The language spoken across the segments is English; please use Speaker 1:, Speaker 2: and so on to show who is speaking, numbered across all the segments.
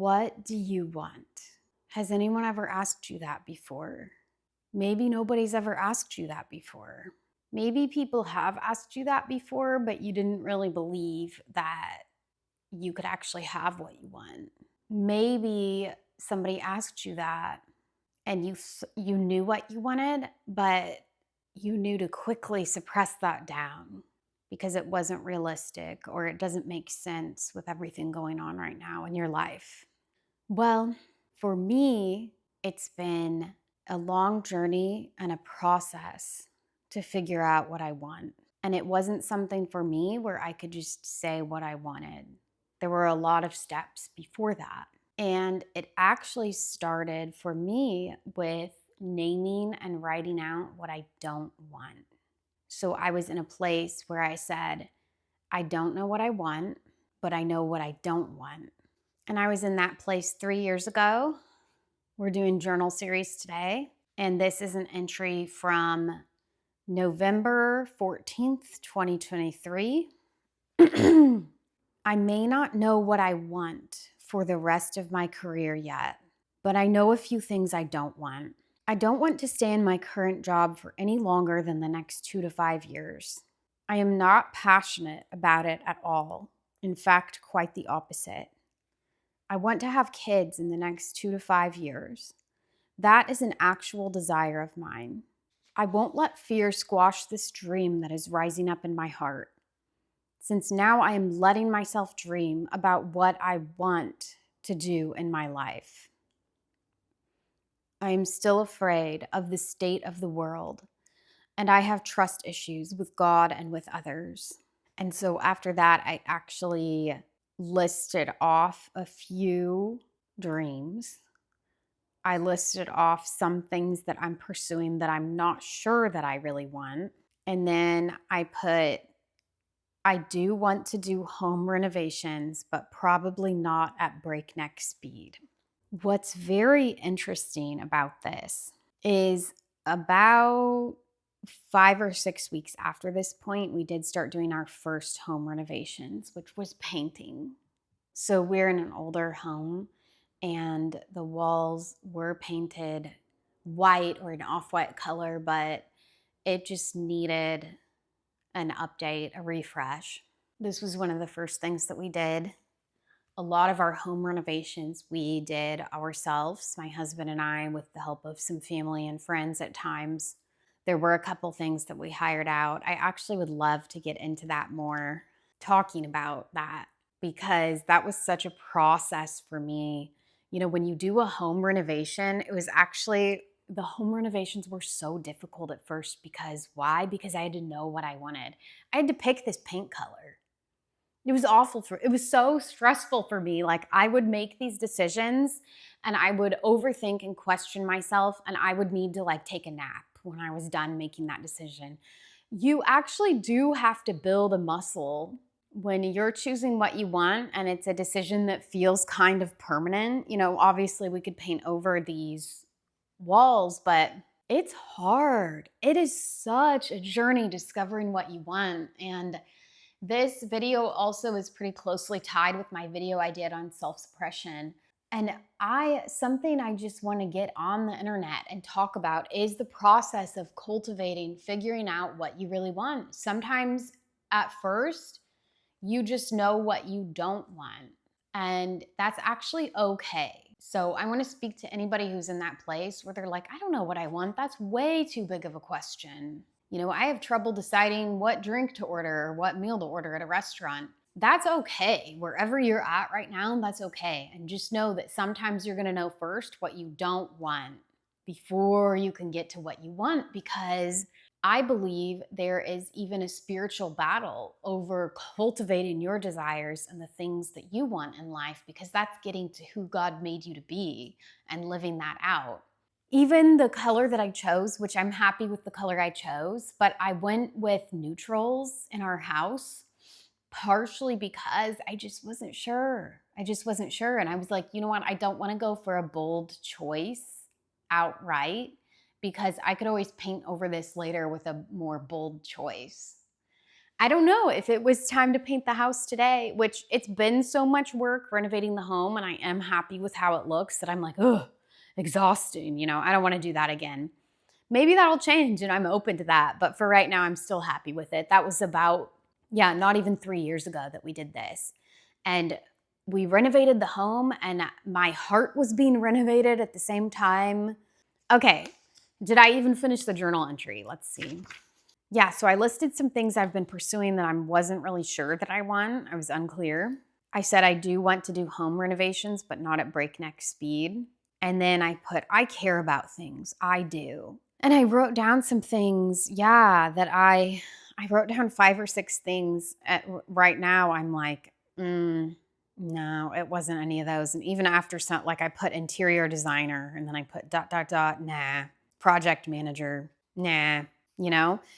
Speaker 1: What do you want? Has anyone ever asked you that before? Maybe nobody's ever asked you that before. Maybe people have asked you that before, but you didn't really believe that you could actually have what you want. Maybe somebody asked you that and you knew what you wanted, but you knew to quickly suppress that down because it wasn't realistic or it doesn't make sense with everything going on right now in your life. Well, for me, it's been a long journey and a process to figure out what I want. And it wasn't something for me where I could just say what I wanted. There were a lot of steps before that. And it actually started for me with naming and writing out what I don't want. So I was in a place where I said, I don't know what I want, but I know what I don't want. And I was in that place 3 years ago. We're doing journal series today. And this is an entry from November 14th, 2023. I may not know what I want for the rest of my career yet, but I know a few things I don't want. I don't want to stay in my current job for any longer than the next 2 to 5 years. I am not passionate about it at all. In fact, quite the opposite. I want to have kids in the next 2 to 5 years. That is an actual desire of mine. I won't let fear squash this dream that is rising up in my heart. Since now I am letting myself dream about what I want to do in my life. I am still afraid of the state of the world, and I have trust issues with God and with others. And so after that, I actually listed off a few dreams. I listed off some things that I'm pursuing that I'm not sure that I really want. And then I put, I do want to do home renovations, but probably not at breakneck speed. What's very interesting about this is about 5 or 6 weeks after this point, we did start doing our first home renovations, which was painting. So we're in an older home and the walls were painted white or an off-white color, but it just needed an update, a refresh. This was one of the first things that we did. A lot of our home renovations we did ourselves, my husband and I, with the help of some family and friends at times. There were a couple things that we hired out. I actually would love to get into that more, talking about that, because that was such a process for me. You know, when you do a home renovation, it was actually, the home renovations were so difficult at first because why? Because I had to know what I wanted. I had to pick this paint color. It was awful it was so stressful for me. Like I would make these decisions and I would overthink and question myself and I would need to like take a nap when I was done making that decision. You actually do have to build a muscle when you're choosing what you want and it's a decision that feels kind of permanent. You know, obviously we could paint over these walls, but it's hard. It is such a journey discovering what you want. And this video also is pretty closely tied with my video I did on self-suppression. And something I just want to get on the internet and talk about is the process of cultivating, figuring out what you really want. Sometimes at first, you just know what you don't want. And that's actually okay. So I want to speak to anybody who's in that place where they're like, I don't know what I want. That's way too big of a question. You know, I have trouble deciding what drink to order or what meal to order at a restaurant. That's okay. Wherever you're at right now, that's okay. And just know that sometimes you're going to know first what you don't want before you can get to what you want, because I believe there is even a spiritual battle over cultivating your desires and the things that you want in life, because that's getting to who God made you to be and living that out. Even the color that I chose, which I'm happy with the color I chose, but I went with neutrals in our house, partially because I just wasn't sure. And I was like, you know what? I don't want to go for a bold choice outright, because I could always paint over this later with a more bold choice. I don't know if it was time to paint the house today, which it's been so much work renovating the home, and I am happy with how it looks that I'm like, ugh, exhausting. I don't want to do that again. Maybe that'll change and I'm open to that. But for right now, I'm still happy with it. That was about, not even 3 years ago that we did this. And we renovated the home and my heart was being renovated at the same time. Okay, did I even finish the journal entry? Let's see. Yeah, so I listed some things I've been pursuing that I wasn't really sure that I want. I was unclear. I said I do want to do home renovations, but not at breakneck speed. And then I put, I care about things. I do. And I wrote down some things, that I wrote down 5 or 6 things. Right now, I'm like, no, it wasn't any of those. And even after some, like I put interior designer and then I put ... nah, project manager, nah,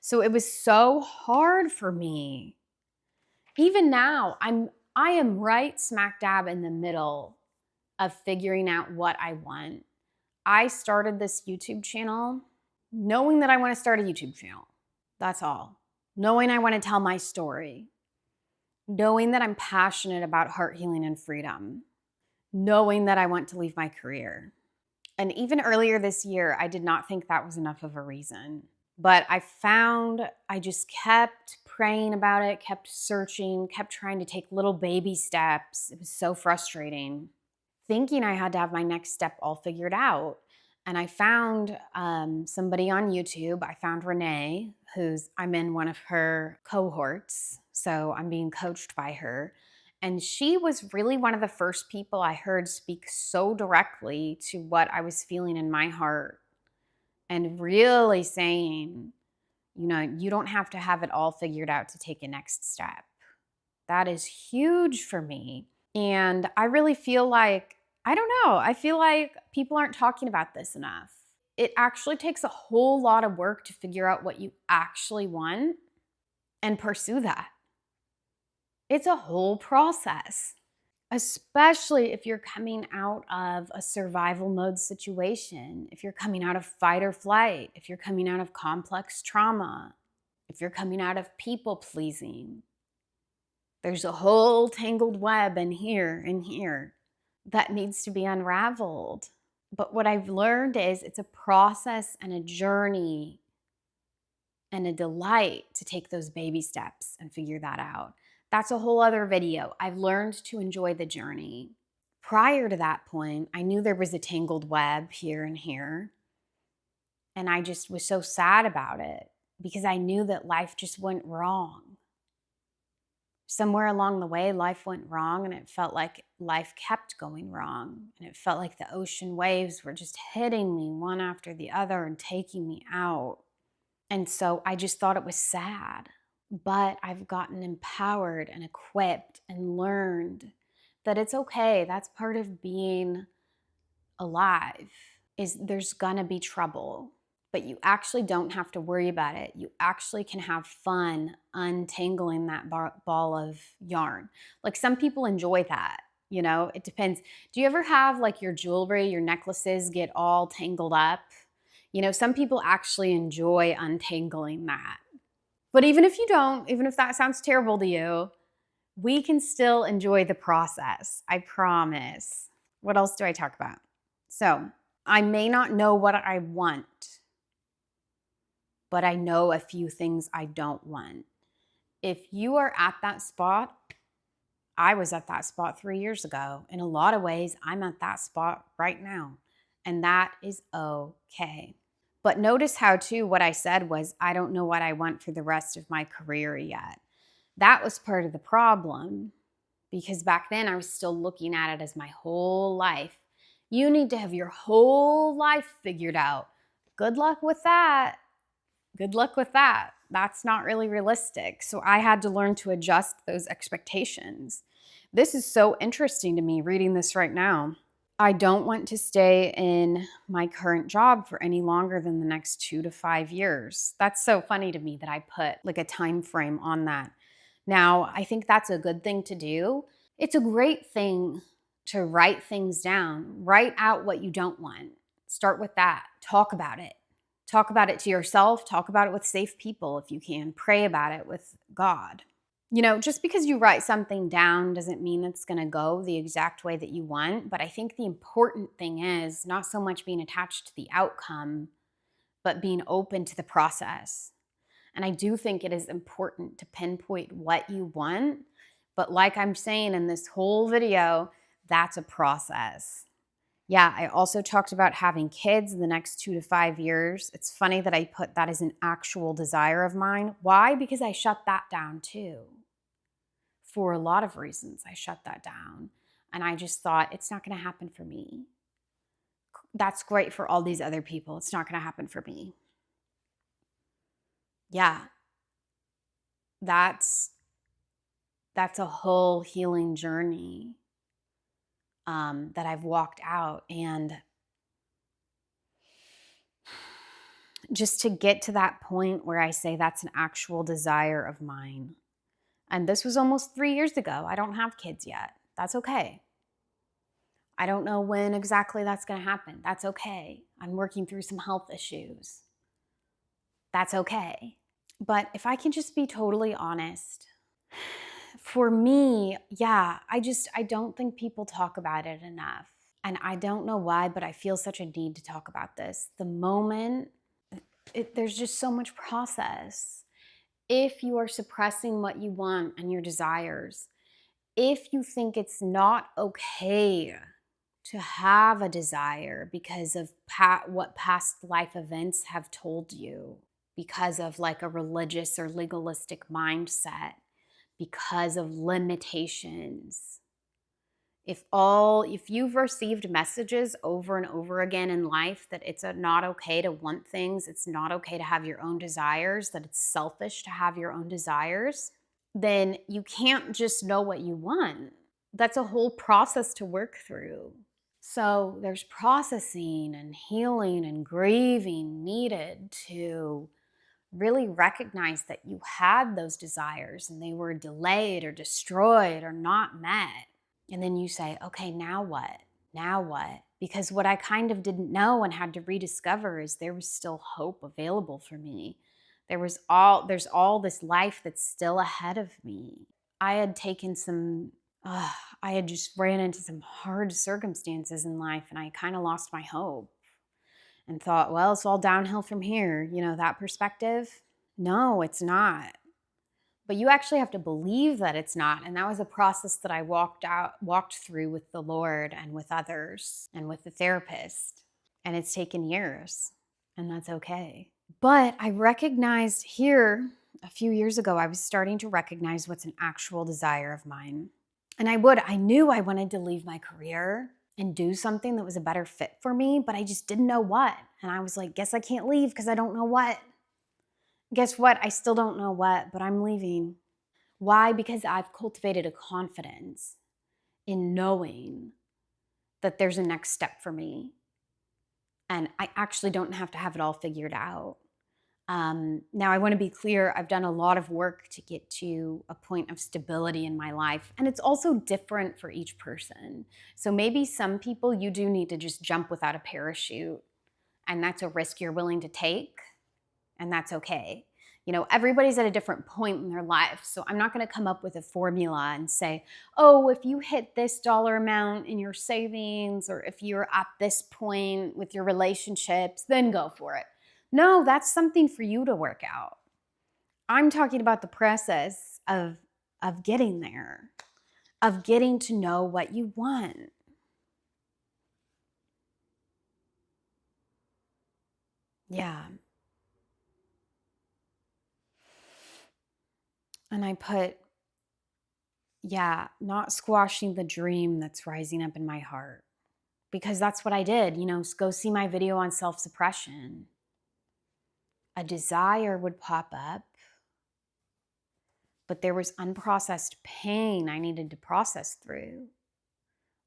Speaker 1: So it was so hard for me. Even now, I am right smack dab in the middle of figuring out what I want. I started this YouTube channel knowing that I want to start a YouTube channel. That's all. Knowing I want to tell my story. Knowing that I'm passionate about heart healing and freedom. Knowing that I want to leave my career. And even earlier this year, I did not think that was enough of a reason. But I just kept praying about it, kept searching, kept trying to take little baby steps. It was so frustrating. Thinking I had to have my next step all figured out. And I found somebody on YouTube. I found Renee, I'm in one of her cohorts. So I'm being coached by her. And she was really one of the first people I heard speak so directly to what I was feeling in my heart. And really saying, you don't have to have it all figured out to take a next step. That is huge for me. And I really feel like, I don't know, I feel like people aren't talking about this enough. It actually takes a whole lot of work to figure out what you actually want and pursue that. It's a whole process, especially if you're coming out of a survival mode situation, if you're coming out of fight or flight, if you're coming out of complex trauma, if you're coming out of people pleasing. There's a whole tangled web in here that needs to be unraveled. But what I've learned is it's a process and a journey and a delight to take those baby steps and figure that out. That's a whole other video. I've learned to enjoy the journey. Prior to that point, I knew there was a tangled web here and here. And I just was so sad about it because I knew that life just went wrong. Somewhere along the way, life went wrong and it felt like life kept going wrong. And it felt like the ocean waves were just hitting me one after the other and taking me out. And so I just thought it was sad. But I've gotten empowered and equipped and learned that it's okay. That's part of being alive, is there's gonna be trouble. But you actually don't have to worry about it. You actually can have fun untangling that ball of yarn. Like some people enjoy that, it depends. Do you ever have like your jewelry, your necklaces get all tangled up? Some people actually enjoy untangling that. But even if you don't, even if that sounds terrible to you, we can still enjoy the process. I promise. What else do I talk about? So I may not know what I want, but I know a few things I don't want. If you are at that spot, I was at that spot 3 years ago. In a lot of ways, I'm at that spot right now. And that is okay. But notice how, too, what I said was, I don't know what I want for the rest of my career yet. That was part of the problem because back then I was still looking at it as my whole life. You need to have your whole life figured out. Good luck with that. Good luck with that. That's not really realistic. So I had to learn to adjust those expectations. This is so interesting to me reading this right now. I don't want to stay in my current job for any longer than the next 2 to 5 years. That's so funny to me that I put like a time frame on that. Now, I think that's a good thing to do. It's a great thing to write things down. Write out what you don't want. Start with that. Talk about it. Talk about it to yourself. Talk about it with safe people if you can. Pray about it with God. Just because you write something down doesn't mean it's going to go the exact way that you want. But I think the important thing is not so much being attached to the outcome, but being open to the process. And I do think it is important to pinpoint what you want. But like I'm saying in this whole video, that's a process. Yeah, I also talked about having kids in the next 2 to 5 years. It's funny that I put that as an actual desire of mine. Why? Because I shut that down too. For a lot of reasons, I shut that down. And I just thought, it's not going to happen for me. That's great for all these other people. It's not going to happen for me. Yeah, that's a whole healing journey that I've walked out. And just to get to that point where I say that's an actual desire of mine. And this was almost 3 years ago. I don't have kids yet. That's okay. I don't know when exactly that's going to happen. That's okay. I'm working through some health issues. That's okay. But if I can just be totally honest, for me, yeah, I don't think people talk about it enough. And I don't know why, but I feel such a need to talk about this. The moment, there's just so much process. If you are suppressing what you want and your desires, if you think it's not okay to have a desire because of what past life events have told you, because of like a religious or legalistic mindset, because of limitations. If you've received messages over and over again in life that it's not okay to want things, it's not okay to have your own desires, that it's selfish to have your own desires, then you can't just know what you want. That's a whole process to work through. So there's processing and healing and grieving needed to really recognize that you had those desires and they were delayed or destroyed or not met. And then you say, okay, now what? Now what? Because what I kind of didn't know and had to rediscover is there was still hope available for me. There's all this life that's still ahead of me. I had just ran into some hard circumstances in life and I kind of lost my hope and thought, well, it's all downhill from here. That perspective? No, it's not. But you actually have to believe that it's not. And that was a process that I walked through with the Lord and with others and with the therapist. And it's taken years, and that's okay. But I recognized here a few years ago, I was starting to recognize what's an actual desire of mine. And I knew I wanted to leave my career and do something that was a better fit for me, but I just didn't know what. And I was like, guess I can't leave because I don't know what. Guess what? I still don't know what, but I'm leaving. Why? Because I've cultivated a confidence in knowing that there's a next step for me. And I actually don't have to have it all figured out. Now, I want to be clear, I've done a lot of work to get to a point of stability in my life. And it's also different for each person. So maybe some people you do need to just jump without a parachute. And that's a risk you're willing to take. And that's okay. Everybody's at a different point in their life. So I'm not going to come up with a formula and say, oh, if you hit this dollar amount in your savings, or if you're at this point with your relationships, then go for it. No, that's something for you to work out. I'm talking about the process of getting there, of getting to know what you want. Yeah. And I put, not squashing the dream that's rising up in my heart. Because that's what I did, go see my video on self-suppression. A desire would pop up, but there was unprocessed pain I needed to process through,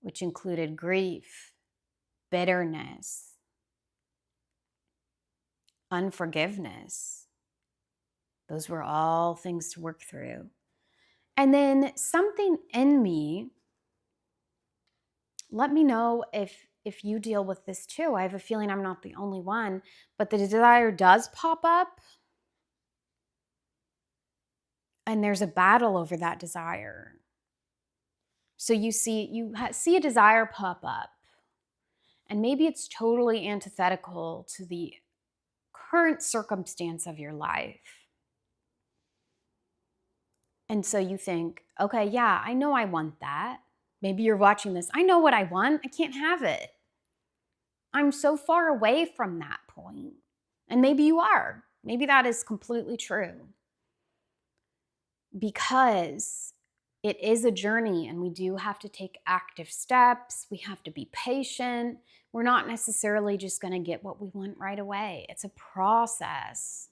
Speaker 1: which included grief, bitterness, unforgiveness. Those were all things to work through. And then something in me, let me know if you deal with this too. I have a feeling I'm not the only one, but the desire does pop up and there's a battle over that desire. So you see a desire pop up, and maybe it's totally antithetical to the current circumstance of your life. And so you think, okay, yeah, I know I want that. Maybe you're watching this. I know what I want. I can't have it. I'm so far away from that point. And maybe you are. Maybe that is completely true. Because it is a journey and we do have to take active steps. We have to be patient. We're not necessarily just going to get what we want right away. It's a process.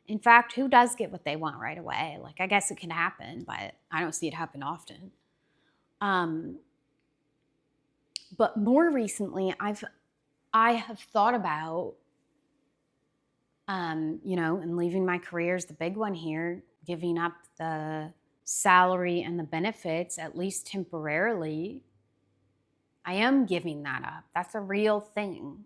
Speaker 1: In fact, who does get what they want right away? Like, I guess it can happen, but I don't see it happen often. But more recently, I have thought about, and leaving my career is the big one here, giving up the salary and the benefits, at least temporarily. I am giving that up. That's a real thing.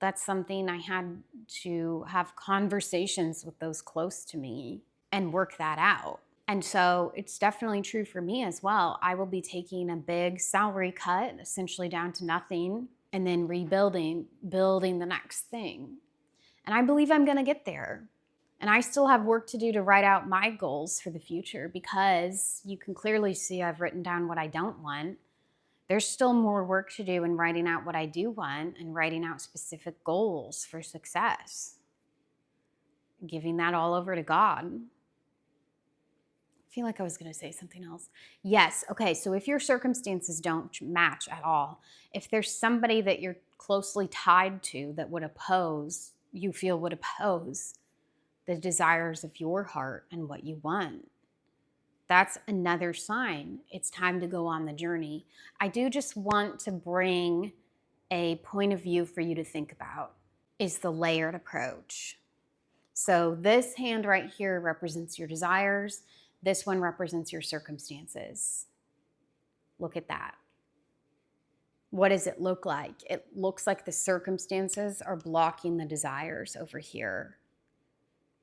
Speaker 1: That's something I had to have conversations with those close to me and work that out. And so it's definitely true for me as well. I will be taking a big salary cut, essentially down to nothing, and then building the next thing. And I believe I'm going to get there. And I still have work to do to write out my goals for the future, because you can clearly see I've written down what I don't want. There's still more work to do in writing out what I do want and writing out specific goals for success. Giving that all over to God. I feel like I was going to say something else. Yes. Okay. So if your circumstances don't match at all, if there's somebody that you're closely tied to that would oppose the desires of your heart and what you want, that's another sign. It's time to go on the journey. I do just want to bring a point of view for you to think about, is the layered approach. So this hand right here represents your desires. This one represents your circumstances. Look at that. What does it look like? It looks like the circumstances are blocking the desires over here.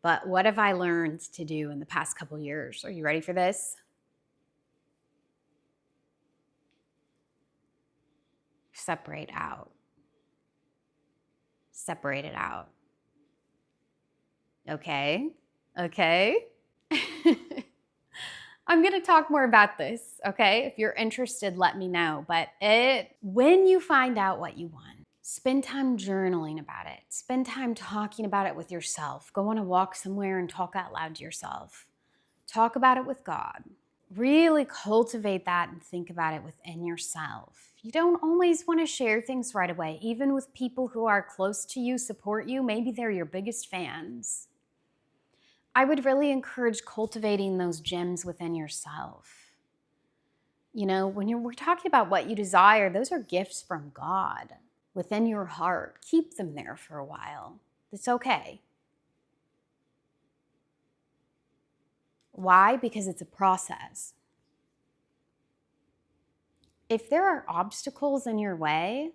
Speaker 1: But what have I learned to do in the past couple years? Are you ready for this? Separate out. Separate it out. Okay. I'm going to talk more about this, okay? If you're interested, let me know. But when you find out what you want, spend time journaling about it. Spend time talking about it with yourself. Go on a walk somewhere and talk out loud to yourself. Talk about it with God. Really cultivate that and think about it within yourself. You don't always want to share things right away, even with people who are close to you, support you. Maybe they're your biggest fans. I would really encourage cultivating those gems within yourself. When we're talking about what you desire, those are gifts from God within your heart. Keep them there for a while. It's okay. Why? Because it's a process. If there are obstacles in your way,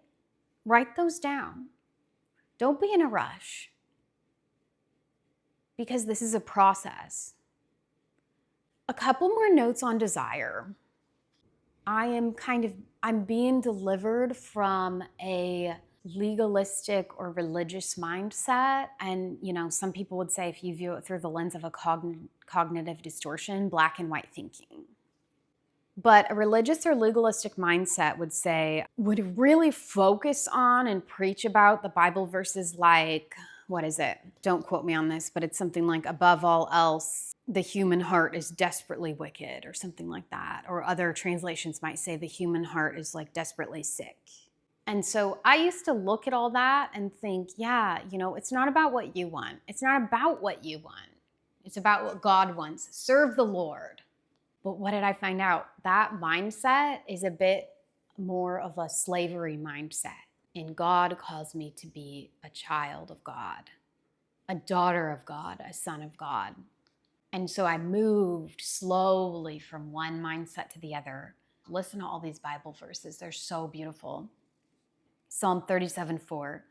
Speaker 1: write those down. Don't be in a rush, because this is a process. A couple more notes on desire. I'm being delivered from a legalistic or religious mindset. And, some people would say, if you view it through the lens of a cognitive distortion, black and white thinking. But a religious or legalistic mindset would really focus on and preach about the Bible verses like, what is it? Don't quote me on this, but it's something like, above all else, the human heart is desperately wicked, or something like that. Or other translations might say the human heart is like desperately sick. And so I used to look at all that and think, yeah, it's not about what you want. It's not about what you want. It's about what God wants. Serve the Lord. But what did I find out? That mindset is a bit more of a slavery mindset. And God calls me to be a child of God, a daughter of God, a son of God. And so I moved slowly from one mindset to the other. Listen to all these Bible verses. They're so beautiful. Psalm 37:4.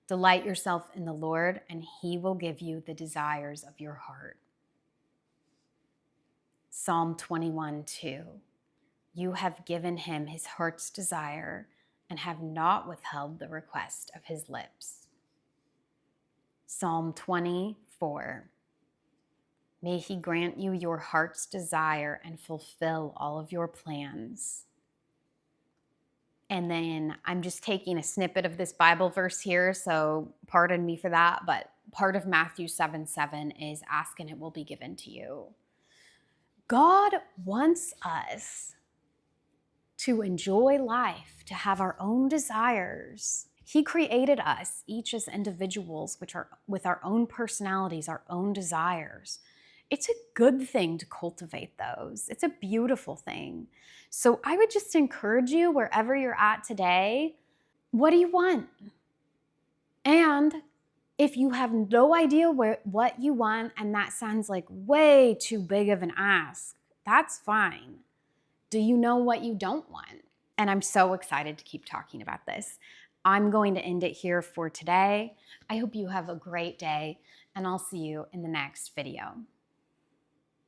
Speaker 1: Delight yourself in the Lord, and he will give you the desires of your heart. Psalm 21:2. You have given him his heart's desire and have not withheld the request of his lips. Psalm 24. May he grant you your heart's desire and fulfill all of your plans. And then I'm just taking a snippet of this Bible verse here, so pardon me for that, but part of Matthew 7:7 is ask and it will be given to you. God wants us to enjoy life, to have our own desires. He created us, each as individuals, which are with our own personalities, our own desires. It's a good thing to cultivate those. It's a beautiful thing. So I would just encourage you, wherever you're at today, what do you want? And if you have no idea what you want, and that sounds like way too big of an ask, that's fine. Do you know what you don't want? And I'm so excited to keep talking about this. I'm going to end it here for today. I hope you have a great day, and I'll see you in the next video.